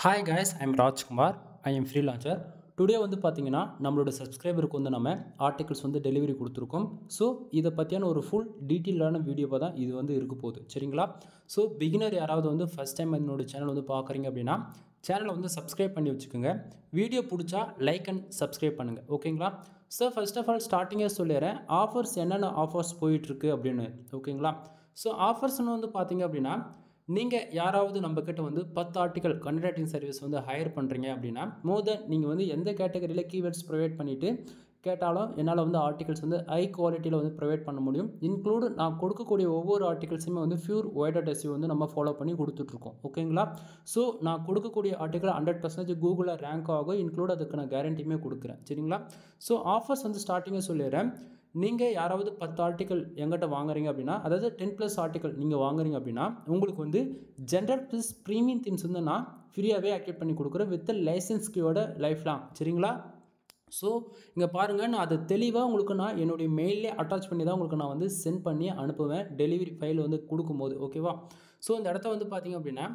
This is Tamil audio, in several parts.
Hi guys, I'm Rajkumar. I am freelancer. Today வந்து பார்த்தீங்கன்னா நம்மளோட சப்ஸ்கிரைபருக்கு வந்து நம்ம ஆர்டிகல்ஸ் வந்து டெலிவரி கொடுத்துருக்கோம். ஸோ இதை பற்றியான ஒரு ஃபுல் டீட்டெயிலான வீடியோவாக தான் இது வந்து இருக்க போகுது, சரிங்களா? ஸோ பிகினர் யாராவது வந்து ஃபஸ்ட் டைம் என்னோட சேனல் வந்து பார்க்குறீங்க அப்படின்னா சேனலை வந்து சப்ஸ்கிரைப் பண்ணி வச்சுக்கோங்க. வீடியோ பிடிச்சா லைக் அண்ட் சப்ஸ்கிரைப் பண்ணுங்கள், ஓகேங்களா? ஸோ ஃபர்ஸ்ட் ஆஃப் ஆல் ஸ்டார்டிங்கே சொல்லிடுறேன், ஆஃபர்ஸ் என்னென்ன ஆஃபர்ஸ் போயிட்டுருக்கு அப்படின்னு, ஓகேங்களா? ஸோ ஆஃபர்ஸ்னு வந்து பார்த்தீங்க அப்படின்னா நீங்கள் யாராவது நம்மக்கிட்ட வந்து 10 ஆர்டிக்கல் கண்டென்ட் ரைட்டிங் சர்வீஸ் வந்து ஹையர் பண்ணுறீங்க அப்படின்னா மோர் தென் நீங்கள் வந்து எந்த கேட்டகரியில் கீவேர்ட்ஸ் ப்ரொவைட் பண்ணிவிட்டு கேட்டாலும் என்னால் வந்து ஆர்டிகல்ஸ் வந்து ஹை குவாலிட்டியில் வந்து ப்ரொவைட் பண்ண முடியும். இன்க்ளூடு நான் கொடுக்கக்கூடிய ஒவ்வொரு ஆர்டிகல்ஸுமே வந்து பியூர் ஒய்டட் எஸ்இஓ வந்து நம்ம ஃபாலோ பண்ணி கொடுத்துட்ருக்கோம், ஓகேங்களா? ஸோ நான் கொடுக்கக்கூடிய ஆர்டிக்கல் 100% கூகுளில் ரேங்க் ஆகும், இன்க்ளூட் அதுக்கு நான் கேரண்டியுமே கொடுக்குறேன், சரிங்களா? ஸோ ஆஃபர்ஸ் வந்து ஸ்டார்டிங்கே சொல்லிடுறேன். நீங்கள் யாராவது 10 ஆர்டிக்கல் எங்கிட்ட வாங்குறீங்க அப்படின்னா, அதாவது 10+ ஆர்டிக்கல் நீங்கள் வாங்குறீங்க அப்படின்னா உங்களுக்கு வந்து ஜென்ரல் ப்ளஸ் ப்ரீமியம் தீம்ஸ் வந்து நான் ஃப்ரீயாகவே ஆக்டிவேட் பண்ணி கொடுக்குறேன் வித் லைசன்ஸ் கீயோட லைஃப் லாங், சரிங்களா? ஸோ இங்கே பாருங்கள், நான் அதை தெளிவாக உங்களுக்கு நான் என்னுடைய மெயிலே அட்டாச் பண்ணி தான் உங்களுக்கு நான் வந்து சென்ட் பண்ணி அனுப்புவேன் டெலிவரி ஃபைல் வந்து கொடுக்கும்போது, ஓகேவா? ஸோ இந்த இடத்த வந்து பார்த்திங்க அப்படின்னா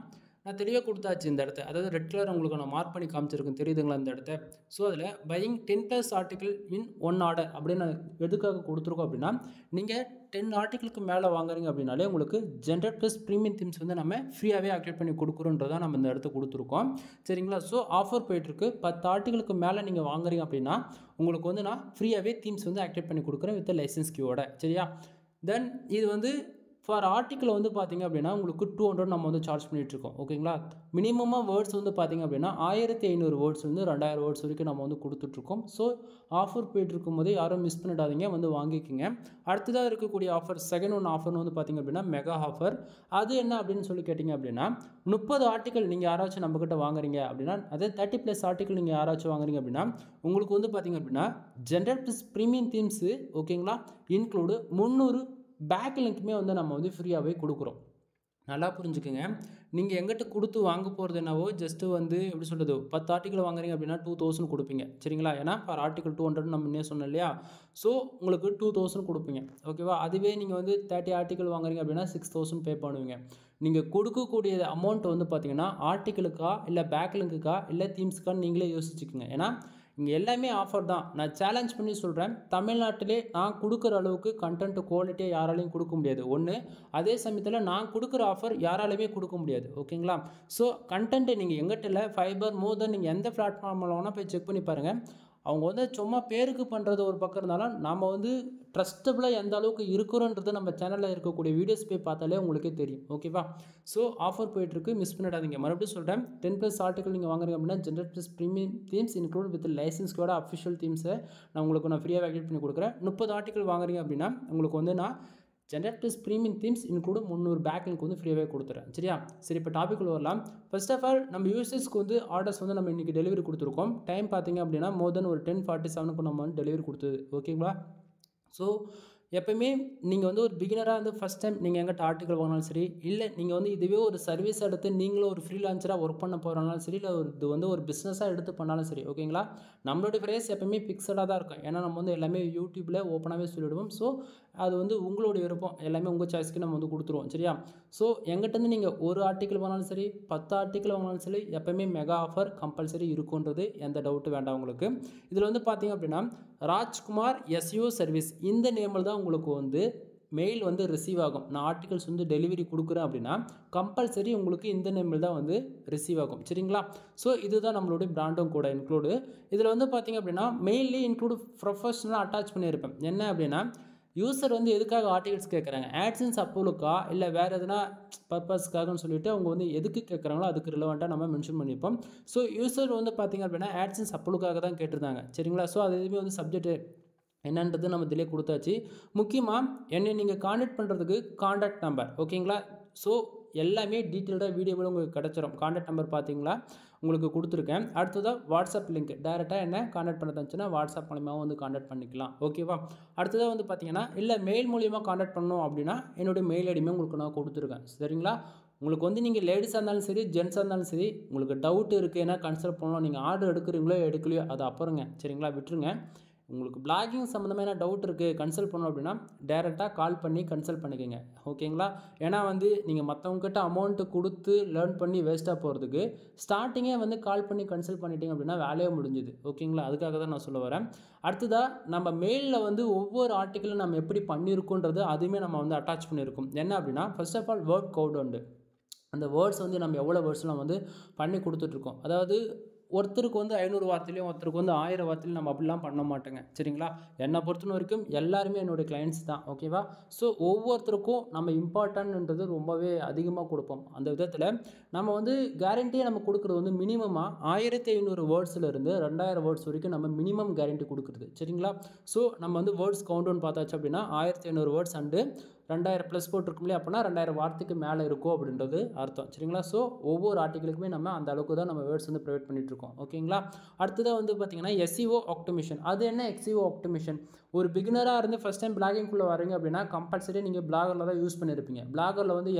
நான் தெளிவாக கொடுத்தாச்சு. இந்த இடத்த அதாவது ரெட் கலர் உங்களுக்கு நான் மார்க் பண்ணி காமிச்சிருக்கேன், தெரியுதுங்களா இந்த இடத்த? ஸோ அதில் பையிங் 10+ ஆர்டிக்கல் இன் 1 ஆர்டர் அப்படின்னு நான் எதுக்காக கொடுத்துருக்கோம் அப்படின்னா, நீங்கள் 10 ஆர்டிக்கலுக்கு மேலே வாங்குறீங்க அப்படின்னாலே உங்களுக்கு ஜென்ரல் ப்ளஸ் ப்ரீமியம் தீம்ஸ் வந்து நம்ம ஃப்ரீயாகவே ஆக்டிவேட் பண்ணி கொடுக்குறோன்றதான் நம்ம இந்த இடத்த கொடுத்துருக்கோம், சரிங்களா? ஸோ ஆஃபர் போயிட்டுருக்கு. 10 ஆர்டிக்கலுக்கு மேலே நீங்கள் வாங்குறீங்க அப்படின்னா உங்களுக்கு வந்து நான் ஃப்ரீயாகவே தீம்ஸ் வந்து ஆக்டிவேட் பண்ணி கொடுக்குறேன் வித் லைசன்ஸ் கீயோட, சரியா? தென் இது வந்து ஃபார் ஆர்டிக்கல் வந்து பார்த்திங்க அப்படின்னா உங்களுக்கு 200 நம்ம வந்து சார்ஜ் பண்ணிகிட்ருக்கோம், ஓகேங்களா? மினிமமாக வேர்ட்ஸ் வந்து பார்த்திங்க அப்படின்னா 1500 வேர்ட்ஸ் வந்து 2000 வேர்ட்ஸ் வரைக்கும் நம்ம வந்து கொடுத்துட்ருக்கோம். ஸோ ஆஃபர் போயிட்டுருக்கும் போது யாரும் மிஸ் பண்ணிடாதீங்க, வந்து வாங்கிக்கோங்க. அடுத்ததாக இருக்கக்கூடிய ஆஃபர், செகண்ட் ஒன் ஆஃபர்னு வந்து பார்த்திங்க அப்படின்னா மெகா ஆஃபர். அது என்ன அப்படின்னு சொல்லி கேட்டிங்க அப்படின்னா 30 ஆர்டிக்கல் நீங்கள் யாராச்சும் நம்மக்கிட்ட வாங்குறீங்க அப்படின்னா, அதாவது 30+ ஆர்டிக்கல் நீங்கள் யாராச்சும் வாங்குறீங்க அப்படின்னா உங்களுக்கு வந்து பார்த்திங்க அப்படின்னா ஜென்ரல் ப்ளஸ் ப்ரீமியம் தீம்ஸு, ஓகேங்களா, இன்க்ளூடு 300 பேக் லிங்க்குமே வந்து நம்ம வந்து ஃப்ரீயாகவே கொடுக்குறோம். நல்லா புரிஞ்சுக்குங்க. நீங்கள் எங்கிட்ட கொடுத்து வாங்க போகிறது என்னவோ ஜஸ்ட்டு வந்து எப்படி சொல்கிறது, 10 ஆர்டிக்கல் வாங்குறீங்க அப்படின்னா 2000 கொடுப்பீங்க, சரிங்களா? ஏன்னா ஃபார் ஆர்டிக்கல் 200 நம்ம முன்னே சொன்னோம் இல்லையா? ஸோ உங்களுக்கு 2000 கொடுப்பீங்க, ஓகேவா? அதுவே நீங்கள் வந்து 30 ஆர்டிக்கல் வாங்குறீங்க அப்படின்னா 6000 பே பண்ணுவீங்க. நீங்கள் கொடுக்கக்கூடிய அமௌண்ட் வந்து பார்த்தீங்கன்னா ஆர்டிக்கலுக்கா இல்லை பேக் லிங்க்குக்கா இல்லை தீம்ஸுக்கான்னு நீங்களே யோசிச்சுக்கோங்க. ஏன்னா இங்கே எல்லாமே ஆஃபர் தான். நான் சேலஞ்ச் பண்ணி சொல்கிறேன், தமிழ்நாட்டிலே நான் கொடுக்குற அளவுக்கு கண்டென்ட் குவாலிட்டியாக யாராலையும் கொடுக்க முடியாது ஒன்று. அதே சமயத்தில் நான் கொடுக்குற ஆஃபர் யாராலையுமே கொடுக்க முடியாது, ஓகேங்களா? ஸோ கண்டென்ட்டை நீங்கள் எங்கிட்ட இல்லை ஃபைபர் மோர் தென் நீங்கள் எந்த பிளாட்ஃபார்மில் வேணால் போய் செக் பண்ணி பாருங்கள். அவங்க வந்து சும்மா பேருக்கு பண்ணுறது ஒரு பக்கம் இருந்தாலும் நம்ம வந்து ட்ரஸ்டபுளாக எந்த அளவுக்கு இருக்கிறோன்றது நம்ம சேனலில் இருக்கக்கூடிய வீடியோஸ் போய் பார்த்தாலே உங்களுக்கே தெரியும், ஓகேவா? ஸோ ஆஃபர் போயிட்டுருக்கு, மிஸ் பண்ணிடாதீங்க. மறுபடியும் சொல்கிறேன், 10+ ஆர்டிக்கல் நீங்கள் வாங்குறீங்க அப்படின்னா general plus premium themes include with லைசன்ஸ்கோட அஃபிஷியல் தீம்ஸை நான் ஃப்ரீயாக ஆக்டிவேட் பண்ணி கொடுக்குறேன். 30 ஆர்டிக்கல் வாங்குறீங்க அப்படின்னா உங்களுக்கு வந்து நான் general plus premium themes include 300 pack link வந்து ஃப்ரீயாகவே கொடுத்துறேன், சரியா? சரி, இப்போ டாபிக் வரலாம். ஃபர்ஸ்ட் ஆஃப் ஆல் நம்ம யூசர்ஸ்க்கு வந்து ஆர்டர்ஸ் வந்து நம்ம இன்றைக்கி டெலிவரி கொடுத்துருக்கோம். டைம் பார்த்திங்க அப்படின்னா மோர் தென் ஒரு 10:47 நம்ம வந்து டெலிவரி கொடுத்தது, ஓகேங்களா? ஸோ எப்போயுமே நீங்கள் வந்து ஒரு பிகினராக வந்து ஃபஸ்ட் டைம் நீங்கள் எங்கிட்ட ஆர்டிக்கல் வாங்கினாலும் சரி, இல்லை நீங்கள் வந்து இதுவே ஒரு சர்வீஸ் எடுத்து நீங்களும் ஒரு ஃப்ரீலான்சராக ஒர்க் பண்ண போகிறனாலும் சரி, இல்லை இது வந்து ஒரு பிஸ்னஸாக எடுத்து பண்ணாலும் சரி, ஓகேங்களா? நம்மளுடைய ப்ரைஸ் எப்போயுமே ஃபிக்ஸடாக தான் இருக்கும். ஏன்னா நம்ம வந்து எல்லாமே யூடியூப்பில் ஓப்பனாகவே சொல்லிவிடுவோம். ஸோ அது வந்து உங்களுடைய விருப்பம், எல்லாமே உங்கள் சாய்ஸ்க்கு நம்ம வந்து கொடுத்துருவோம், சரியா? ஸோ எங்கிட்டேருந்து நீங்கள் ஒரு ஆர்டிக்கல் வாங்கினாலும் சரி, 10 ஆர்டிக்கல் வாங்கினாலும் சரி, எப்போயுமே மெகா ஆஃபர் கம்பல்சரி இருக்குன்றது எந்த டவுட்டு வேண்டாம் உங்களுக்கு. இதில் வந்து பார்த்திங்க அப்படின்னா ராஜ்குமார் எஸ்இஓ சர்வீஸ் இந்த நேமில் தான் உங்களுக்கு வந்து மெயில் வந்து ரிசீவ் ஆகும். நான் ஆர்டிகல்ஸ் வந்து டெலிவரி கொடுக்குறேன் அப்படின்னா கம்பல்சரி உங்களுக்கு இந்த நேமில் தான் வந்து ரிசீவ் ஆகும், சரிங்களா? ஸோ இதுதான் நம்மளுடைய பிராண்டும் கூட இன்க்ளூடு. இதில் வந்து பார்த்திங்க அப்படின்னா மெயிலே இன்க்ளூடு ப்ரொஃபஷனலாக அட்டாச் பண்ணியிருப்பேன். என்ன அப்படின்னா யூசர் வந்து எதுக்காக ஆர்டிகல்ஸ் கேட்குறாங்க, ஆட்சன்ஸ் அப்ரூவலுக்கா இல்லை வேறு எதுனா பர்பஸ்க்காகன்னு சொல்லிட்டு அவங்க வந்து எதுக்கு கேட்குறாங்களோ அதுக்கு ரிலவெண்ட்டாக நம்ம மென்ஷன் பண்ணியிருப்போம். ஸோ யூசர் வந்து பார்த்திங்க அப்படின்னா ஆட்சன்ஸ் அப்ரூவலுக்காக தான் கேட்டிருந்தாங்க, சரிங்களா? ஸோ அது எதுவுமே வந்து சப்ஜெக்ட் என்னன்றது நம்ம இதிலே கொடுத்தாச்சு. முக்கியமாக என்னை நீங்கள் காண்டாக்ட் பண்ணுறதுக்கு காண்டாக்ட் நம்பர், ஓகேங்களா? ஸோ எல்லாமே டீட்டெயில்டாக வீடியோவில் உங்களுக்கு கிடச்சிரும். காண்டாக்ட் நம்பர் பார்த்தீங்களா உங்களுக்கு கொடுத்துருக்கேன். அடுத்ததாக வாட்ஸ்அப் லிங்க், டேரெக்டாக என்ன காண்டாக்ட் பண்ண தந்துச்சுன்னா வாட்ஸ்அப் மூலியமாக வந்து காண்டாக்ட் பண்ணிக்கலாம், ஓகேவா? அடுத்ததாக வந்து பார்த்தீங்கன்னா இல்லை மெயில் மூலியமாக காண்டாக்ட் பண்ணணும் அப்படின்னா என்னுடைய மெயில் ஐடியுமே உங்களுக்கு நான் கொடுத்துருக்கேன், சரிங்களா? உங்களுக்கு வந்து நீங்கள் லேடிஸாக இருந்தாலும் சரி, ஜென்ஸாக இருந்தாலும் சரி, உங்களுக்கு டவுட் இருக்குது, ஏன்னா கன்சல்ட் பண்ணணும், நீங்கள் ஆர்டர் எடுக்கிறீங்களோ எடுக்கலையோ அது அப்புறங்க, சரிங்களா? விட்டுருங்க. உங்களுக்கு பிளாகிங் சம்மந்தமான டவுட் இருக்குது கன்சல்ட் பண்ணணும் அப்படின்னா டேரெக்டாக கால் பண்ணி கன்சல்ட் பண்ணிக்கோங்க. ஓகேங்களா? ஏன்னா வந்து நீங்கள் மற்றவங்ககிட்ட அமௌண்ட்டு கொடுத்து லேர்ன் பண்ணி வேஸ்ட்டாக போகிறதுக்கு ஸ்டார்டிங்கே வந்து கால் பண்ணி கன்சல்ட் பண்ணிட்டீங்க அப்படின்னா வேலையே முடிஞ்சுது. ஓகேங்களா? அதுக்காக தான் நான் சொல்ல வரேன். அடுத்ததாக நம்ம மெயிலில் வந்து ஒவ்வொரு ஆர்டிக்கிளும் நம்ம எப்படி பண்ணியிருக்கோன்றது அதுவுமே நம்ம வந்து அட்டாச் பண்ணியிருக்கோம். என்ன அப்படின்னா first of all word count உண்டு. அந்த வேர்ட்ஸ் வந்து நம்ம எவ்வளோ வேர்ட்ஸ்லாம் வந்து பண்ணி கொடுத்துட்ருக்கோம். அதாவது ஒருத்தருக்கு வந்து 500 வார்த்தையிலையும் ஒருத்தருக்கு வந்து 1000 வார்த்தையிலையும் நம்ம அப்படிலாம் பண்ண மாட்டோங்க. சரிங்களா? என்னை பொறுத்த வரைக்கும் எல்லாருமே என்னுடைய கிளைண்ட்ஸ் தான். ஓகேவா? ஸோ ஒவ்வொருத்தருக்கும் நம்ம இம்பார்ட்டன்ட்ன்றது ரொம்பவே அதிகமாக கொடுப்போம். அந்த விதத்தில் நம்ம வந்து கேரண்டியை நம்ம கொடுக்குறது வந்து மினிமமாக 1500 வேர்ட்ஸ்லேருந்து 2000 வேர்ட்ஸ் வரைக்கும் நம்ம மினிமம் கேரண்டி கொடுக்குறது. சரிங்களா? ஸோ நம்ம வந்து வேர்ட்ஸ் கவுண்டவுன் பார்த்தாச்சு அப்படின்னா 1500 வேர்ட்ஸ் அண்டு 2000 ப்ளஸ் போட்டிருக்கும் இல்லையா? அப்படின்னா 2000 வார்த்தைக்கு மேலே இருக்கும் அப்படின்றது அர்த்தம். சரிங்களா? ஸோ ஒவ்வொரு ஆர்டிகளுக்குமே நம்ம அந்த அளவுக்கு தான் நம்ம வேர்ட்ஸ் வந்து ப்ரொவைட் பண்ணிகிட்ருக்கோம். ஓகேங்களா? அடுத்ததாக வந்து பார்த்திங்கன்னா SEO ஆப்டிமேஷன். அது என்ன SEO ஆப்டிமேஷன்? ஒரு பிகினராக இருந்து ஃபஸ்ட் டைம் பிளாகிங்குள்ளே வரீங்க அப்படின்னா கம்பல்சரி நீங்கள் பிளாகரில் தான் யூஸ் பண்ணியிருப்பீங்க. பிளாகரில் வந்து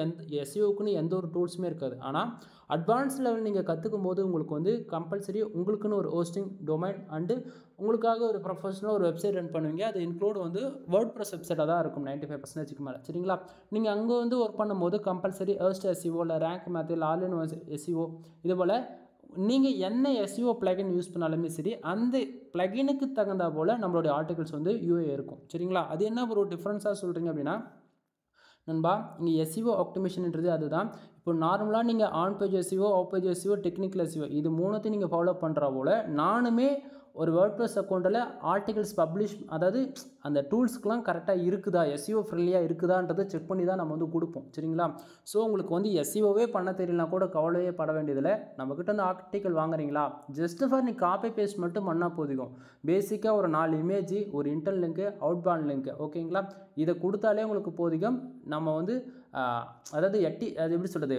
SEOக்குன்னு எந்த ஒரு டூல்ஸுமே இருக்காது. ஆனால் அட்வான்ஸ் லெவல் நீங்கள் கற்றுக்கும் போது உங்களுக்கு வந்து கம்பல்சரி உங்களுக்குன்னு ஒரு ஹோஸ்டிங் டொமைன் அண்டு உங்களுக்காக ஒரு ப்ரொஃபஷனலாக ஒரு வெப்சைட் ரன் பண்ணுவீங்க. அது இன்க்ளூட் வந்து வேர்ட்பிரஸ் வெப்சைட்டாக தான் இருக்கும் 95%க்கு மேலே. சரிங்களா? நீங்கள் அங்கே வந்து ஒர்க் பண்ணும்போது கம்பல்சரி ஹோஸ்ட் SEO இல்லை ரேங்க் மேத் இல்லை ஆல் இன் ஒன் SEO இது போல் நீங்கள் என்ன SEO பிளகின் யூஸ் பண்ணாலுமே சரி அந்த பிளகினுக்கு தகுந்தா போல் நம்மளுடைய ஆர்டிகல்ஸ் வந்து UA இருக்கும். சரிங்களா? அது என்ன ஒரு டிஃப்ரென்ஸாக சொல்கிறீங்க அப்படின்னா நண்பா இங்கே SEO ஆப்டிமேஷன்ன்றது அதுதான். இப்போ நார்மலாக நீங்கள் on page SEO off page SEO technical SEO இது மூணுத்தையும் நீங்கள் ஃபாலோ பண்ணுற போல் நானுமே ஒரு வேர்ட்பிரஸ் அக்கௌண்ட்டில் ஆர்டிகல்ஸ் பப்ளிஷ் அதாவது அந்த டூல்ஸ்க்கெலாம் கரெக்டாக இருக்குதா SEO ஃப்ரெண்ட்லியாக இருக்குதான்றதை செக் பண்ணி தான் நம்ம வந்து கொடுப்போம். சரிங்களா? ஸோ உங்களுக்கு வந்து SEOவே பண்ண தெரியலனா கூட கவலையே பட வேண்டியதில்லை. நம்மக்கிட்ட வந்து ஆர்டிக்கல் வாங்குறீங்களா ஜஸ்ட் ஃபார் நீ காப்பி பேஸ்ட் மட்டும் பண்ணால் போதும். பேசிக்காக ஒரு 4 இமேஜ் ஒரு இன்டர்ன் லிங்க்கு அவுட்பாண்ட் லிங்க்கு ஓகேங்களா? இதை கொடுத்தாலே உங்களுக்கு போதிக்கும். நம்ம வந்து அதாவது அது எப்படி சொல்கிறது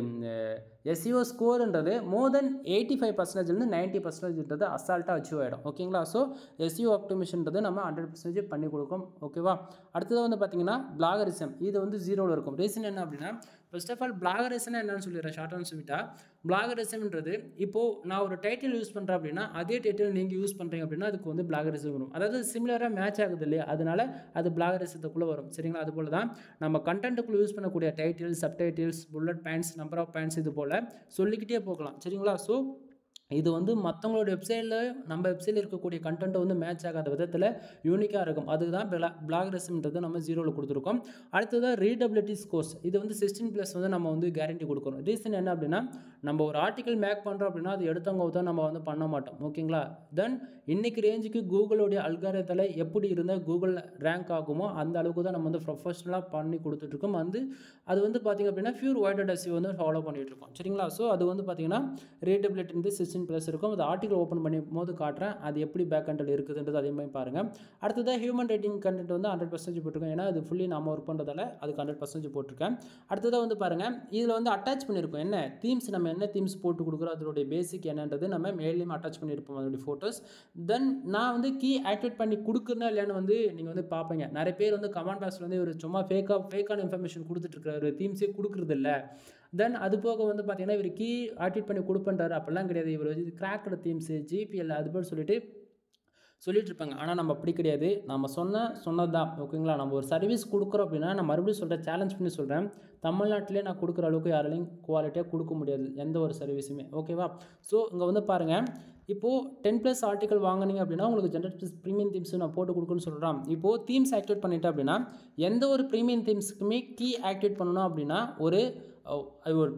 SEO ஸ்கோருன்றது மோர் தென் 85%லேருந்து 90%ன்றது அசால்ட்டாக அச்சீவ் ஆகிடும். ஓகேங்களா? ஸோ SEO ஆப்டிமேஷன்றது நம்ம 100% பண்ணி கொடுக்கும். ஓகேவா? அடுத்ததாக வந்து பார்த்திங்கன்னா பிளாகரிசம் இது வந்து 0ல் இருக்கும். ரீசன் என்ன அப்படின்னா ஃபர்ஸ்ட் ஆஃப் ஆல் பிளாகரிசம்னா என்னன்னு சொல்லிடுறேன் ஷார்ட் அண்ட் ஸ்வீட்டாக. பிளாகரிசம்ன்றது இப்போது நான் ஒரு டைட்டில் யூஸ் பண்ணுறேன் அப்படின்னா அதே டைட்டில் நீங்கள் யூஸ் பண்ணுறீங்க அப்படின்னா அதுக்கு வந்து பிளாகரிசம் வரும். அதாவது சிமிலராக மேட்ச் ஆகுது இல்லையா? அதனால அது பிளாகரிசத்துக்குள்ளே வரும். சரிங்களா? அது போல் தான் நம்ம கண்டென்ட்டுக்குள்ளே யூஸ் பண்ணக்கூடிய titles subtitles bullet points number of points இது போல் சொல்லிக்கிட்டே போகலாம். சரிங்களா? ஸோ இது வந்து மற்றவங்களோட வெப்சைட்டில் நம்ம வெப்சைட்டில் இருக்கக்கூடிய கண்டென்ட்டை வந்து மேட்ச் ஆகாத விதத்தில் யூனிக்காக இருக்கும். அதுதான் பிளாகரிசம்ன்றது நம்ம 0ல் கொடுத்துருக்கோம். அடுத்ததாக ரீடபிலிட்டி ஸ்கோர்ஸ் இது வந்து 16+ வந்து நம்ம வந்து கேரண்டி கொடுக்குறோம். ரீசன் என்ன அப்படின்னா நம்ம ஒரு ஆர்டிக்கல் மேக் பண்ணுறோம் அப்படின்னா அது எடுத்தவங்க தான் நம்ம வந்து பண்ண மாட்டோம். ஓகேங்களா? தென் இன்றைக்கி ரேஞ்சுக்கு கூகுளோடைய அல்காரிதத்தில் எப்படி இருந்தால் கூகுள் ரேங்க் ஆகுமோ அந்த அளவுக்கு தான் நம்ம வந்து ப்ரொஃபஷனலாக பண்ணி கொடுத்துட்ருக்கோம். அது வந்து பார்த்திங்க அப்படின்னா பியூர் வைடட் SEO வந்து ஃபாலோ பண்ணிகிட்ருக்கோம். சரிங்களா? ஸோ அது வந்து பார்த்திங்கன்னா ரீடபிலிட்டி வந்து 16+ இருக்கும். அது ஆர்டிகல் ஓப்பன் பண்ணி போது காட்டுறேன் அது எப்படி பேக் கண்டென்ட் இருக்குதுன்றது அதே மாதிரி பாருங்கள். அடுத்ததாக ஹியூமன் ரைட்டிங் கண்டென்ட் வந்து 100% போட்டிருக்கேன். ஏன்னா அது ஃபுல்லி நம்ம ஒர்க் பண்ணுறதால அதுக்கு 100% போட்டிருக்கேன். அடுத்ததாக வந்து பாருங்கள் இதில் வந்து அட்டாச் பண்ணியிருக்கோம் என்ன தீம்ஸ் நம்ம என்ன தீம்ஸ் போட்டு கொடுக்குறோம் அதனுடைய பேசிக் என்னன்றது நம்ம மேலேயும் அட்டாச் பண்ணியிருப்போம் அதனுடைய ஃபோட்டோஸ். தென் நான் வந்து கீ ஆக்டிவேட் பண்ணி கொடுக்குறேன்னா இல்லையான்னு வந்து நீங்கள் வந்து பார்ப்பீங்க. நிறைய பேர் வந்து கமெண்ட் பாக்ஸில் வந்து ஒரு சும்மா ஃபேக்கான இன்ஃபர்மேஷன் கொடுத்துட்ருக்காரு தீம்ஸே கொடுக்குறதில்ல. தென் அது போக வந்து பார்த்திங்கன்னா இவர் கீ ஆக்டிவேட் பண்ணி கொடுப்பேன்றாரு அப்படிலாம் கிடையாது. இவர் வந்து கிராக்கோட தீம்ஸு GPL அது போல் சொல்லிட்டு இருப்பாங்க. ஆனால் நம்ம அப்படி கிடையாது. நம்ம சொன்னது தான். ஓகேங்களா? நம்ம ஒரு சர்வீஸ் கொடுக்குறோம் அப்படின்னா நான் மறுபடியும் சொல்கிறேன் சேலஞ்ச் பண்ணி சொல்கிறேன் தமிழ்நாட்டிலே நான் கொடுக்குற அளவுக்கு யாராலையும் குவாலிட்டியாக கொடுக்க முடியாது எந்த ஒரு சர்வீஸுமே. ஓகேவா? ஸோ இங்கே வந்து பாருங்கள் இப்போது 10+ ஆர்டிக்கல் வாங்கினீங்க அப்படின்னா உங்களுக்கு ஜென்ரேட் ப்ரீமியம் தீம்ஸ் நான் போட்டு கொடுக்குன்னு சொல்கிறேன். இப்போது தீம்ஸ் ஆக்டிவேட் பண்ணிட்டேன் அப்படின்னா எந்த ஒரு ப்ரீமியம் தீம்ஸுக்குமே கீ ஆக்டிவேட் பண்ணணும் அப்படின்னா ஒரு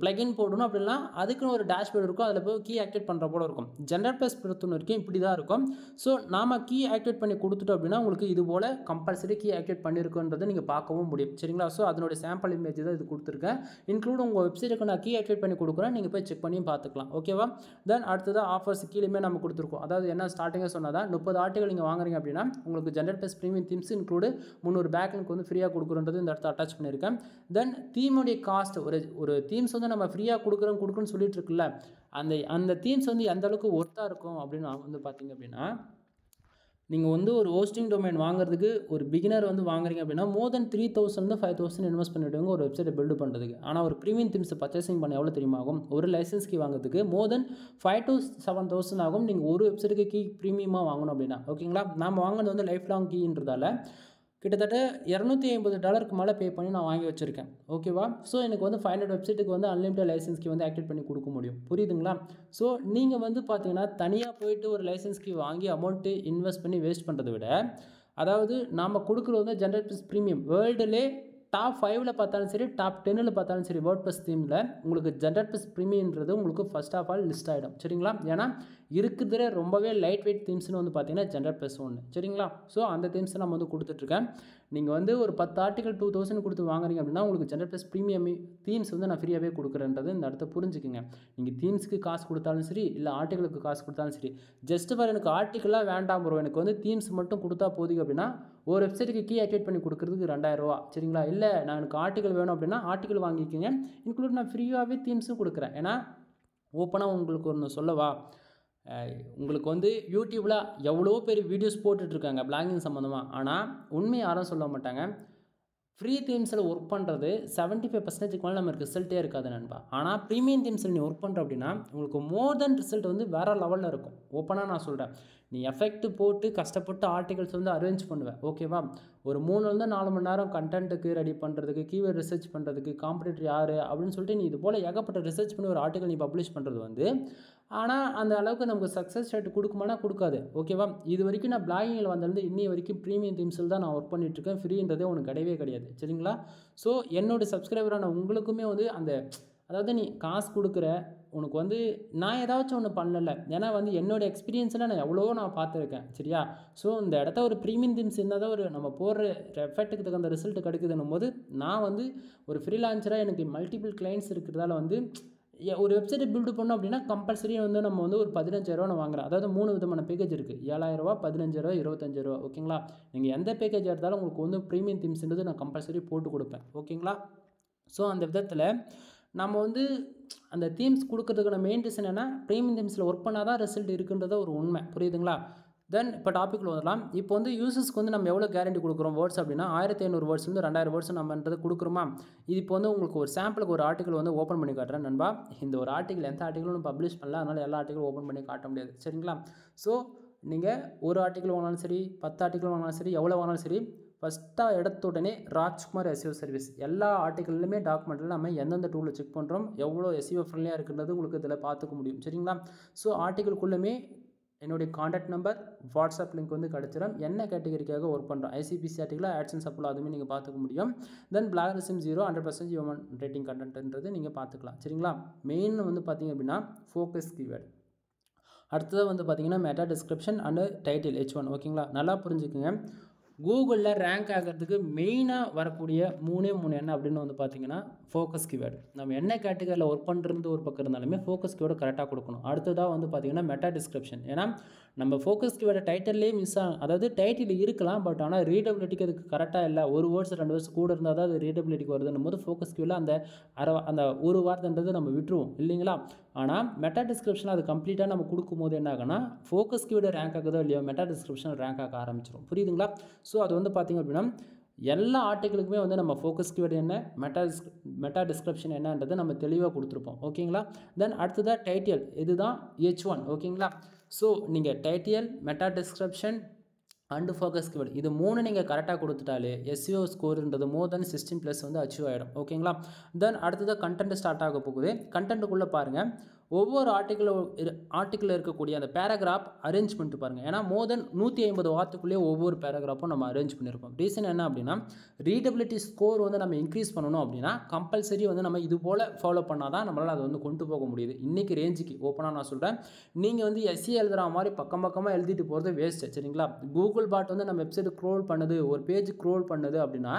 பிளகின் போடணும் அப்படின்னா அதுக்குன்னு ஒரு டேஷ்போர்டு இருக்கும். அதில் போய் கீ ஆக்டிவேட் பண்ணுற போல இருக்கும். ஜென்ரேட் பொறுத்த வரைக்கும் இப்படி தான் இருக்கும். ஸோ நாம் கீ ஆக்டிவேட் பண்ணி கொடுத்துட்டோம் அப்படின்னா உங்களுக்கு இது போல் கம்பல்சரி கீ ஆக்டிவேட் பண்ணியிருக்குன்றதை நீங்கள் பார்க்கவும் முடியும். சரிங்களா? ஸோ அதனுடைய சாம்பிள் இமேஜ் தான் இது கொடுத்துருக்கேன். இன்க்ளூட் உங்கள் வெப்சைட்டுக்கு நான் கீ ஆக்டிவேட் பண்ணி கொடுக்குறேன். நீங்கள் போய் செக் பண்ணியும் பார்த்துக்கலாம். ஓகேவா? தென் அடுத்ததாக ஆஃபர்ஸ் கீழே நம்ம கொடுத்துருக்கோம். அதாவது என்ன ஸ்டார்டிங்காக சொன்னதான் 30 ஆர்டிகல் நீங்கள் வாங்குறீங்க அப்படின்னா உங்களுக்கு generate premium themes include 300 backlink வந்து ஃப்ரீயாக கொடுக்குறன்றது இந்த இடத்துல அட்டாச் பண்ணியிருக்கேன். தென் தீமுடைய காஸ்ட் ஒரு தீம்ஸ் வந்து நம்ம ஃப்ரீயாக கொடுக்குறோன்னு சொல்லிட்டு இருக்குல்ல அந்த தீம்ஸ் வந்து எந்த அளவுக்கு ஒர்த்தாக இருக்கும் அப்படின்னு நான் வந்து பார்த்திங்க அப்படின்னா நீங்கள் வந்து ஒரு ஹோஸ்டிங் டொமைன் வாங்குறதுக்கு ஒரு பிகினர் வந்து வாங்குறீங்க அப்படின்னா மோர் தென் 3000 5000 இன்வெஸ்ட் பண்ணிவிடுவாங்க ஒரு வெப்சைட்டை பில்டு பண்ணுறதுக்கு. ஆனால் ஒரு ப்ரீமியம் தீம்ஸை பர்ச்சேசிங் பண்ண எவ்வளோ தெரியுமா ஆகும்? ஒரு லைசன்ஸ் கீ வாங்குறதுக்கு மோர் தென் 5 to 7,000 ஆகும். நீங்கள் ஒரு வெப்சைட்டுக்கு கீ ப்ரீமியமாக வாங்கணும் அப்படின்னா, ஓகேங்களா? நாம் வாங்கினது வந்து லைஃப் லாங் கீன்றதால கிட்டத்தட்ட $250 மேலே பே பண்ணி நான் வாங்கி வச்சுருக்கேன். ஓகேவா? ஸோ எனக்கு வந்து 500 வெப்சைட்டுக்கு வந்து அன்லிமிட்டட் லைசன்ஸ் கீ வந்து ஆக்டிவேட் பண்ணி கொடுக்க முடியும். புரியுதுங்களா? ஸோ நீங்கள் வந்து பார்த்தீங்கன்னா தனியாக போயிட்டு ஒரு லைசன்ஸ் கீ வாங்கி அமௌண்ட்டு இன்வெஸ்ட் பண்ணி வேஸ்ட் பண்ணுறதை விட, அதாவது நாம் கொடுக்குறது வந்து ஜென்ரேட் ப்ரீமியம் வேர்ல்டுலே டாப் 5ல் பார்த்தாலும் சரி, டாப் 10ல் பார்த்தாலும் சரி, வேர்ட்ப்ரெஸ் தீமில் உங்களுக்கு ஜென்ரேட் ப்ரீமியம்ன்றது உங்களுக்கு ஃபர்ஸ்ட் ஆஃப் ஆல் லிஸ்ட் ஆகிடும். சரிங்களா? ஏன்னா இருக்கிறதுல ரொம்பவே லைட் வெயிட் தீம்ஸ்னு வந்து பார்த்தீங்கன்னா ஜென்ரேட் ஒன்று. சரிங்களா? ஸோ அந்த தீம்ஸை நம்ம வந்து கொடுத்துட்ருக்கேன். நீங்கள் வந்து ஒரு 10 ஆர்டிகல் 2000 கொடுத்து வாங்குறீங்க அப்படின்னா உங்களுக்கு ஜென்ரேட் ப்ரீமியம் தீம்ஸ் வந்து நான் ஃப்ரீயாகவே கொடுக்குறேன்றது இந்த இடத்த புரிஞ்சுக்குங்க. நீங்கள் தீம்ஸ்க்கு காசு கொடுத்தாலும் சரி, இல்லை ஆர்டிகளுக்கு காசு கொடுத்தாலும் சரி, ஜஸ்ட் ஃபார் எனக்கு ஆர்டிக்கலாக வேண்டாம் ப்ரோ, எனக்கு வந்து தீம்ஸ் மட்டும் கொடுத்தா போதும் அப்படின்னா ஒரு வெப்சைட்டுக்கு கீ ஆக்டிவேட் பண்ணி கொடுக்குறதுக்கு $2000. சரிங்களா? இல்லை நான் எனக்கு ஆர்டிக்கல் வேணும் அப்படின்னா ஆர்டிக்கல் வாங்கிக்கோங்க. இன்க்ளூட் நான் ஃப்ரீயாகவே தீம்ஸும் கொடுக்குறேன். ஏன்னா ஓப்பனாக உங்களுக்கு ஒன்று சொல்லவா, உங்களுக்கு வந்து யூடியூப்பில் எவ்வளோ பேர் வீடியோஸ் போட்டுட்ருக்காங்க பிளாகிங் சம்மந்தமாக. ஆனால் உண்மை யாரும் சொல்ல மாட்டாங்க. ஃப்ரீ தீம்ஸில் ஒர்க் பண்ணுறது 75% மேலே நமக்கு ரிசல்ட்டே இருக்காது நண்பா. ஆனால் ப்ரீமியம் தீம்ஸில் நீ ஒர்க் பண்ணுற அப்படின்னா உங்களுக்கு மோர் தென் ரிசல்ட் வந்து வேறு லெவலில் இருக்கும். ஓப்பனாக நான் சொல்கிறேன். நீ எஃபெக்ட் போட்டு கஷ்டப்பட்டு ஆர்டிகல்ஸ் வந்து அரேஞ்ச் பண்ணுவேன். ஓகேவா? ஒரு 3லேருந்து 4 மணி நேரம் கண்டென்ட்டுக்கு ரெடி பண்ணுறதுக்கு, கீவேர்ட் ரிசர்ச் பண்ணுறதுக்கு, காம்படிட்டர் யார் அப்படின்னு சொல்லிட்டு நீ இது போல் ஏகப்பட்ட ரிசர்ச் பண்ணி ஒரு ஆர்டிகல் நீ பப்ளிஷ் பண்ணுறது வந்து, ஆனால் அந்த அளவுக்கு நமக்கு சக்ஸஸ் ரேட் கொடுக்குமானா கொடுக்காது. ஓகேவா? இது வரைக்கும் நான் பிளாகிங்கில் வந்திருந்து இன்னி வரைக்கும் ப்ரீமியம் தீம்ஸில் தான் நான் ஒர்க் பண்ணிகிட்ருக்கேன். ஃப்ரீன்றதே உனக்கு கிடையவே கிடையாது. சரிங்களா? ஸோ என்னோடய சப்ஸ்கிரைபரான உங்களுக்குமே வந்து அந்த, அதாவது நீ காசு கொடுக்குற, உனக்கு வந்து நான் ஏதாச்சும் ஒன்று பண்ணலை. ஏன்னா வந்து என்னோடய எக்ஸ்பீரியன்ஸில் நான் எவ்வளோ நான் பார்த்துருக்கேன். சரியா? ஸோ இந்த இடத்த ஒரு ப்ரீமியம் தீம்ஸ் இருந்தால் தான் ஒரு நம்ம போடுற எஃபெக்ட்டுக்கு தகுந்த ரிசல்ட் கிடைக்குதுன்னும் போது, நான் வந்து ஒரு ஃப்ரீலான்சராக எனக்கு மல்டிபிள் கிளைண்ட்ஸ் இருக்கிறதால வந்து ஒரு வெப்சைட்டை பில்டு பண்ணோம் அப்படின்னா கம்பல்சரி வந்து நம்ம வந்து ஒரு $15,000 நான் வாங்குறேன். அதாவது 3 விதமான பேக்கேஜ் இருக்குது. $7,000, $15,000, $25,000. ஓகேங்களா? நீங்கள் எந்த பேக்கேஜ் எடுத்தாலும் உங்களுக்கு வந்து ப்ரீமியம் தீம்ஸ்ன்றது நான் கம்பல்சரி போட்டு கொடுப்பேன். ஓகேங்களா? ஸோ அந்த விதத்தில் நம்ம வந்து அந்த தீம்ஸ் கொடுக்கறதுக்கான மெயின் ரீசன் என்ன, ப்ரீமியம் தீம்ஸில் ஒர்க் பண்ணால் தான் ரிசல்ட் இருக்குன்றத ஒரு உண்மை. புரியுதுங்களா? தென் இப்போ டாப்பிக்கில் வரலாம். இப்போ வந்து யூசர்ஸ்க்கு வந்து நம்ம எவ்வளோ கேரண்டி கொடுக்குறோம் வேர்ட்ஸ் அப்படின்னா 1500 வேர்ட்ஸ் வந்து 2000 வேர்ட்ஸ் நம்மன்றது கொடுக்குறோமா. இது இப்போ வந்து உங்களுக்கு ஒரு சாம்பிளுக்கு ஒரு ஆர்டிக்கல் வந்து ஓப்பன் பண்ணி காட்டுறேன் நண்பா. இந்த ஒரு ஆர்டிக்கல் எந்த ஆர்டிக்கலும் பப்ளிஷ் பண்ணல, அதனால் எல்லா ஆர்டிக்கலும் ஓப்பன் பண்ணி காட்ட முடியாது. சரிங்களா? ஸோ நீங்கள் ஒரு ஆர்டிக்கல் வாங்கினாலும் சரி, 10 ஆர்டிக்கல் வாங்கினாலும் சரி, எவ்வளோ வாங்கினாலும் சரி, ஃபஸ்ட்டாக எடுத்த உடனே ராஜ்குமார் SEO சர்வீஸ் எல்லா ஆர்டிக்கல்லுமே டாக்குமெண்ட்டில் நம்ம எந்தெந்த டூலில் செக் பண்ணுறோம், எவ்வளோ SEO ஃப்ரெண்ட்லியாக இருக்குன்றது உங்களுக்கு இதில் பார்த்துக்க முடியும். சரிங்களா? ஸோ ஆர்டிக்கலுக்குள்ளே என்னுடைய காண்டாக்ட் நம்பர், வாட்ஸ்அப் லிங்க் வந்து கிடச்சிடும். என்ன கேட்டகரிக்காக ஒர்க் பண்ணுறோம், ICPC ஆர்டிக்கலாக ஆட்சன்ஸ் அப்ளோ அதுவுமே நீங்கள் பார்த்துக்க முடியும். தென் பிளாகரிசம் 0 100% ஹியூமன் ரேட்டிங் கண்டென்ட்ன்றது நீங்கள் பார்த்துக்கலாம். சரிங்களா? மெயின் வந்து பார்த்திங்க அப்படின்னா ஃபோக்கஸ் கீவேர்டு, அடுத்ததாக வந்து பார்த்திங்கன்னா meta description and title H1. ஓகேங்களா? நல்லா புரிஞ்சுக்குங்க. கூகுளில் ரேங்க் ஆகிறதுக்கு மெயினாக வரக்கூடிய 3 என்ன அப்படின்னு வந்து பார்த்திங்கன்னா ஃபோக்கஸ் கீவேர்டு. நம்ம என்ன கேட்டகரியில் ஒர்க் பண்ணுறது ஒரு பக்கம் இருந்தாலுமே ஃபோக்கஸ் கீவேர்டு கரெக்டாக கொடுக்கணும். அடுத்ததாக வந்து பார்த்திங்கன்னா மெட்டா டிஸ்கிரிப்ஷன். ஏன்னா நம்ம ஃபோக்கஸ் கீவேர்டு டைட்டிலே மிஸ் ஆகும். அதாவது டைட்டில் இருக்கலாம், பட் ஆனால் ரீடபிலிட்டிக்கு அதுக்கு கரெக்டாக இல்லை. ஒரு வேர்ட்ஸ் 2 வேர்ட்ஸ் கூட இருந்தால் தான் அது ரீடபிலிட்டிக்கு வருதுன்னும் போது ஃபோக்கஸ் கீவேர்டில் அந்த ஒரு வார்த்தைன்றது நம்ம விட்டுருவோம் இல்லைங்களா? ஆனால் மெட்டா டிஸ்கிரிப்ஷன் அது கம்ப்ளீட்டாக நம்ம கொடுக்கும்போது என்ன ஆகுனா ஃபோக்கஸ் கீவேர்டு ரேங்க் ஆகுதோ இல்லையோ மெட்டா டிஸ்கிரிப்ஷன் ரேங்க் ஆக ஆரம்பிச்சிடும். புரியுதுங்களா? ஸோ அது வந்து பார்த்திங்க அப்படின்னா எல்லா ஆர்டிகளுக்குமே வந்து நம்ம ஃபோக்கஸ் கீவேர்டு என்ன, மெட்டா டிஸ்கிரிப்ஷன் என்னன்றது நம்ம தெளிவாக கொடுத்துருப்போம். ஓகேங்களா? தென் அடுத்ததாக டைட்டில், இதுதான் H1. ஓகேங்களா? ஸோ நீங்கள் title, meta description and focus keyword இது 3 நீங்கள் கரெக்டாக கொடுத்துட்டாலே SEO ஸ்கோருன்றது மோர் தென் 16+ வந்து அச்சீவ் ஆகிடும். ஓகேங்களா? தென் அடுத்ததாக கண்டென்ட் ஸ்டார்ட் ஆக போகுது. கண்டென்ட்டுக்குள்ளே பாருங்கள், ஒவ்வொரு ஆர்டிக்கிளில் இருக்கக்கூடிய அந்த பேராகிராஃப் அரேஞ்ச் பண்ணிட்டு பாருங்கள். ஏன்னா மோர் தென் 150 வார்த்தைக்குள்ளேயே ஒவ்வொரு பேராகிராஃபும் நம்ம அரேஞ்ச் பண்ணியிருப்போம். ரீசன் என்ன அப்படின்னா ரீடபிலிட்டி ஸ்கோர் வந்து நம்ம இன்க்ரீஸ் பண்ணணும் அப்படின்னா கம்பல்சரி வந்து நம்ம இது போல் ஃபாலோ பண்ணால் தான் நம்மளால் அதை வந்து கொண்டு போக முடியுது. இன்றைக்கி ரேஞ்சுக்கு ஓப்பனாக நான் சொல்கிறேன், நீங்கள் வந்து SEO எழுதுகிற மாதிரி பக்கமாக எழுதிட்டு போகிறது வேஸ்ட்டு. சரிங்களா? கூகுள் பாட் வந்து நம்ம வெப்சைட் க்ரோல் பண்ணுது, ஒரு பேஜ் க்ரோல் பண்ணுது அப்படின்னா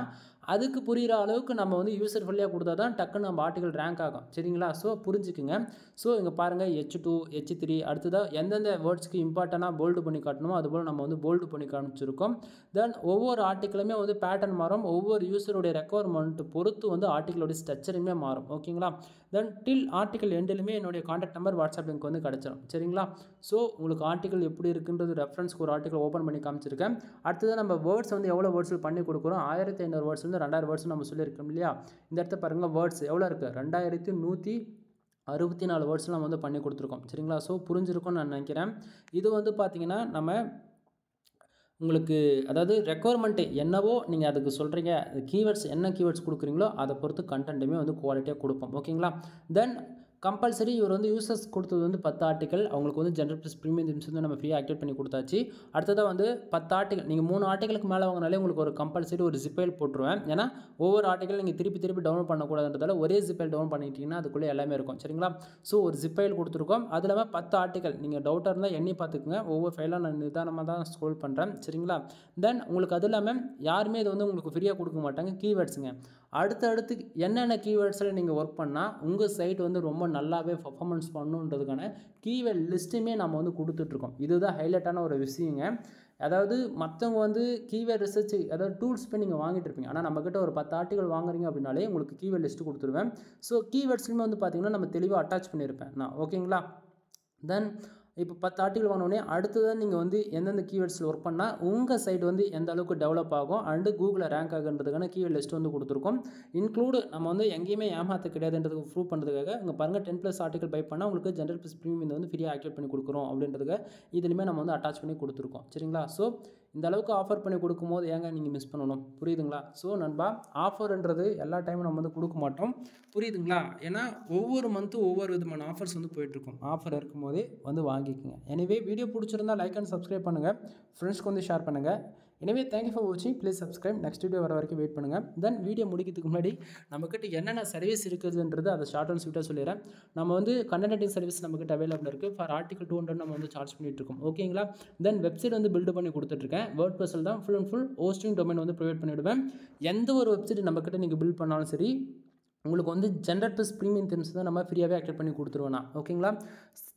அதுக்கு புரிகிற அளவுக்கு நம்ம வந்து யூசர் ஃப்ரெண்ட்லியாக கொடுத்தா தான் டக்குன்னு நம்ம ஆர்டிகல் ரேங்க் ஆகும். சரிங்களா? ஸோ புரிஞ்சுக்குங்க. ஸோ இங்கே பாருங்கள் H2, H3 அடுத்ததாக எந்தெந்த வேர்ட்ஸ்க்கு இம்பார்ட்டனாக போல்டு பண்ணி காட்டணுமோ அதுபோல் நம்ம வந்து போல்டு பண்ணி காமிச்சிருக்கோம். தென் ஒவ்வொரு ஆர்டிக்கலுமே வந்து பேட்டர்ன் மாறும், ஒவ்வொரு யூசருடைய ரெக்குவயர்மெண்ட் பொறுத்து வந்து ஆர்டிக்கலோடைய ஸ்ட்ரக்சருமே மாறும். ஓகேங்களா? தென் டில் ஆர்டிக்கல் எண்டிலுமே என்னுடைய காண்டாக்ட் நம்பர் வாட்ஸ்அப் லிங்க் வந்து கிடச்சிடும். சரிங்களா? ஸோ உங்களுக்கு ஆர்டிக்கல் எப்படி இருக்குன்றது ரெஃபரன்ஸ்க்கு ஒரு ஆர்டிக்கல் ஓப்பன் பண்ணி காமிச்சிருக்கேன். அடுத்தது நம்ம வேர்ட்ஸ் வந்து எவ்வளோ வேர்ட்ஸில் பண்ணி கொடுக்குறோம், 1500 வேர்ட்ஸ் வந்து 2000 வேர்ட்ஸ் நம்ம சொல்லியிருக்கோம் இல்லையா? இந்த இடத்த பாருங்கள், வேர்ட்ஸ் எவ்வளோ இருக்குது, 2164 வேர்ட்ஸ் நம்ம வந்து பண்ணி கொடுத்துருக்கோம். சரிங்களா? ஸோ புரிஞ்சிருக்கும்னு நான் நினைக்கிறேன். இது வந்து பார்த்திங்கன்னா நம்ம உங்களுக்கு அதாவது ரெக்குவயர்மெண்ட்டு என்னவோ நீங்கள் அதுக்கு சொல்கிறீங்க, கீவேர்ட்ஸ் என்ன கீவேர்ட்ஸ் கொடுக்குறீங்களோ அதை பொறுத்து கண்டென்ட்டுமே வந்து குவாலிட்டியாக கொடுப்போம். ஓகேங்களா? தென் கம்பல்சரி இவர் வந்து யூசர்ஸ் கொடுத்தது வந்து 10 ஆர்டிக்கல். அவங்களுக்கு வந்து ஜென்ரல் ப்ளஸ் ப்ரீமியம் திம்ஸ் வந்து நம்ம ஃப்ரீயாக ஆக்டிவேட் பண்ணி கொடுத்தாச்சு. அடுத்ததாக வந்து 10 ஆர்டிக்கல், நீங்கள் 3 ஆர்டிக்கலுக்கு மேலே வாங்கினாலே உங்களுக்கு ஒரு கம்பல்சரி ஒரு ஜிப்பைல் போட்டுருவேன். ஏன்னா ஒவ்வொரு ஆர்டிக்கல் நீங்கள் திருப்பி டவுன்லோட் பண்ணக்கூடாதுன்றதால ஒரே ஜிப்பைல் டவுன் பண்ணிட்டீங்கன்னா அதுக்குள்ளே எல்லாமே இருக்கும். சரிங்களா? ஸோ ஒரு ஜிப்பைல் கொடுத்துருக்கோம். அது இல்லாமல் 10 ஆர்டிக்கல் நீங்கள் டவுட்டாக இருந்தால் எண்ணி பார்த்துக்குங்க. ஒவ்வொரு ஃபைலாக நான் நிதானமாக தான் ஸ்க்ரோல் பண்ணுறேன். சரிங்களா? தென் உங்களுக்கு அது இல்லாமல் யாருமே இது வந்து உங்களுக்கு ஃப்ரீயாக கொடுக்க மாட்டாங்க. கீவேர்ட்ஸுங்க, அடுத்தடுத்து என்னென்ன கீவேர்ட்ஸில் நீங்கள் ஒர்க் பண்ணால் உங்கள் சைட் வந்து ரொம்ப நல்லாவே பர்ஃபார்மன்ஸ் பண்ணுன்றதுக்கான கீவேர்ட் லிஸ்ட்டுமே நம்ம வந்து கொடுத்துட்ருக்கோம். இதுதான் ஹைலைட்டான ஒரு விஷயங்க. அதாவது மற்றவங்க வந்து கீவேர்ட் ரிசர்ச் அதாவது டூல்ஸ் போய் நீங்கள் வாங்கிட்டு இருப்பீங்க. ஆனால் நம்மக்கிட்ட ஒரு 10 ஆர்டிக்கல் வாங்குறீங்க அப்படின்னாலே உங்களுக்கு கீவேர்ட் லிஸ்ட்டு கொடுத்துருவேன். ஸோ கீவேர்ட்ஸ்லையுமே வந்து பார்த்திங்கன்னா நம்ம தெளிவாக அட்டாச் பண்ணியிருப்பேன் நான். ஓகேங்களா? தென் இப்போ 10 ஆர்டிக்கல் வாங்கினோடனே அடுத்ததான் நீங்கள் வந்து எந்தெந்த கீவேர்ட்ஸில் ஒர்க் பண்ணால் உங்கள் சைட் வந்து எந்த அளவுக்கு டெவலப் ஆகும் அண்டு கூகுளில் ரேங்க் ஆகுன்றதுக்கான கீவேர்ட் லிஸ்ட் வந்து கொடுத்துருக்கோம். இன்க்ளூடு நம்ம வந்து எங்கேயுமே ஏமாற்ற கிடையாதுன்றதுக்கு ப்ரூவ் பண்ணுறதுக்காக இங்கே பாருங்கள் 10+ ஆர்டிக்கல் பை பண்ணால் உங்களுக்கு ஜென்ரல் ப்ளஸ் ப்ரீமியம் வந்து ஃப்ரீயாக ஆக்டிவேட் பண்ணி கொடுக்குறோம் அப்படின்றதுக்கு இதுலையுமே நம்ம வந்து அட்டாச் பண்ணி கொடுத்துருக்கோம். சரிங்களா? ஸோ இந்த அளவுக்கு ஆஃபர் பண்ணி கொடுக்கும்போது ஏங்க நீங்கள் மிஸ் பண்ணணும்? புரியுதுங்களா? ஸோ நண்பா, ஆஃபர்ன்றது எல்லா டைமும் நம்ம வந்து கொடுக்க மாட்டோம். புரியுதுங்களா? ஏன்னா ஒவ்வொரு மந்த்தும் ஒவ்வொரு விதமான ஆஃபர்ஸ் வந்து போயிட்டுருக்கும். ஆஃபர் இருக்கும்போதே வந்து வாங்கிக்கோங்க. எனவே வீடியோ பிடிச்சிருந்தா லைக் அண்ட் சப்ஸ்கிரைப் பண்ணுங்கள், ஃப்ரெண்ட்ஸ்க்கு வந்து ஷேர் பண்ணுங்கள். எனவே தேங்க்யூ ஃபார் வாட்சிங். Please subscribe. நெக்ஸ்ட் வீடியோ வர வரைக்கும் வெயிட் பண்ணுங்கள். தென் வீடியோ முடிக்கிறதுக்கு முன்னாடி நம்மக்கிட்ட என்னென்ன சர்வீஸ் இருக்குதுன்றது அதை ஷார்ட் அண்ட் ஸ்வீட்டாக சொல்லிடுறேன். நம்ம வந்து கண்டென்ட் ரைட்டிங் சர்வீஸ் நம்மக்கிட்ட அவைலபிள் இருக்குது. ஃபார் ஆர்டிகல் 200 நம்ம வந்து சார்ஜ் பண்ணிட்டுருக்கோம். ஓகேங்களா? தென் வெப்சைட் வந்து பில்டு பண்ணி கொடுத்துட்ருக்கேன். வேர்ட்பிரஸில் தான் full and full hosting domain வந்து ப்ரொவைட் பண்ணிவிடுவேன். எந்த ஒரு வெப்சைட் நம்மக்கிட்ட நீங்கள் பில்ட் பண்ணாலும் சரி, உங்களுக்கு வந்து ஜென்ரல் ப்ளஸ் ப்ரீமியம் திம்ஸ் தான் நம்ம ஃப்ரீயாகவே ஆக்டிவேட் பண்ணி கொடுத்துருவேன். ஓகேங்களா?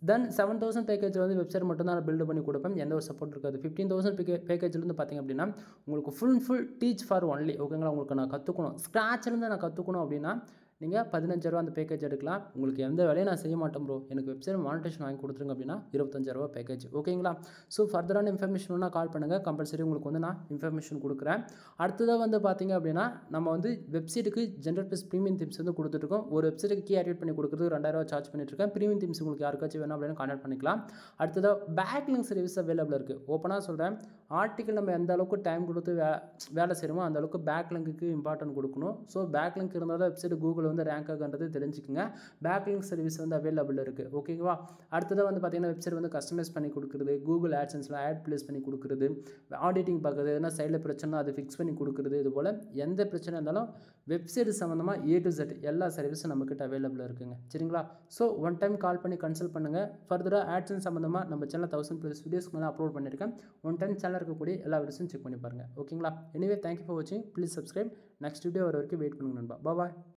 தென் 7000 பேக்கேஜ் வந்து வெப்சைட் மட்டும் தான் நான் பில்டு பண்ணி கொடுப்பேன். எந்த ஒரு சப்போர்ட் இருக்காது. 15,000 பேக்கேஜ்லேருந்து பார்த்திங்க அப்படின்னா உங்களுக்கு full and full teach for only. ஓகேங்களா? உங்களுக்கு நான் கற்றுக்கணும், ஸ்க்ராட்ச்லேருந்து நான் கற்றுக்கணும் அப்படின்னா நீங்கள் 15,000 அந்த பேக்கேஜ் எடுக்கலாம். உங்களுக்கு எந்த வேலையும் நான் செய்ய மாட்டேன் ப்ரோ, எனக்கு வெப்சைட் மானிட்டேஷன் வாங்கி கொடுத்துருங்க அப்படின்னா 25,000 பேக்கேஜ். ஓகேங்களா? ஸோ ஃபர்தரான இன்ஃபர்மேஷன் வேணால் கால் பண்ணுங்கள். கம்பல்சரி உங்களுக்கு வந்து நான் இன்ஃபர்மேஷன் கொடுக்குறேன். அடுத்ததாக வந்து பார்த்திங்க அப்படின்னா நம்ம வந்து வெப்சைட்டுக்கு ஜென்ரல் ப்ளஸ் ப்ரீமியம் திம்ஸ் வந்து கொடுத்துட்ருக்கோம். ஒரு வெப்சைட்டுக்கு கீ ஆக்டிவேட் பண்ணி கொடுக்குறது 2000 சார்ஜ் பண்ணிட்டுருக்கேன். ப்ரீமியம் திம்ஸ் உங்களுக்கு யாருக்காச்சும் வேணும் அப்படின்னு கான்டாக்ட் பண்ணிக்கலாம். அடுத்ததாக பேக்லிங்க் சர்வீஸ் அவைலபிள் இருக்குது. ஓப்பனாக சொல்கிறேன், ஆர்டிக்கல் நம்ம எந்த அளவுக்கு டைம் கொடுத்து வேலை செய்கிறோமோ அந்த அளவுக்கு பேக்லிங்க்கு இம்பார்ட்டன்ட் கொடுக்கணும். ஸோ பேக்லிங்க் இருந்தால் தான் வெப்சைட் கூகுள் வந்து ரேங்க் ஆகுன்றது தெரிஞ்சுக்கோங்க. பேக்லிங்க் சர்வீஸ் வந்து அவைலபிள் இருக்குது. ஓகேவா? அடுத்ததாக வந்து பார்த்திங்கன்னா வெப்சைட் வந்து கஸ்டமைஸ் பண்ணி கொடுக்குறது, கூகுள் ஆட்சன்ஸில் ஆட் ப்ளேஸ் பண்ணி கொடுக்குறது, ஆடிட்டிங் பார்க்குறது, எதனா சைடில் பிரச்சனை அதை ஃபிக்ஸ் பண்ணி கொடுக்குறது, இது போல் எந்த பிரச்சனை இருந்தாலும் வெப்சைட் சம்மந்தமாக A to Z எல்லா சர்வீஸும் நம்மக்கிட்ட அவைலபிள் இருக்குங்க. சரிங்களா? ஸோ ஒன் டைம் கால் பண்ணி கன்சல்ட் பண்ணுங்கள். ஃபர்தராக ஆட்சன்ஸ் சம்மந்தமாக நம்ம சேனல் 1000+ வீடியோஸ்க்கு மேலே அப்லோட் பண்ணியிருக்கேன். ஒன் டைம் சேனல் இருக்கக்கூடிய எல்லா வீடியோஸும் செக் பண்ணி பாருங்கள். ஓகேங்களா? எனிவே தேங்க்யூ ஃபார் வாட்சிங். Please subscribe. நெக்ஸ்ட் வீடியோ வர வரைக்கும் வெயிட் பண்ணுங்க நண்பா. பாய்.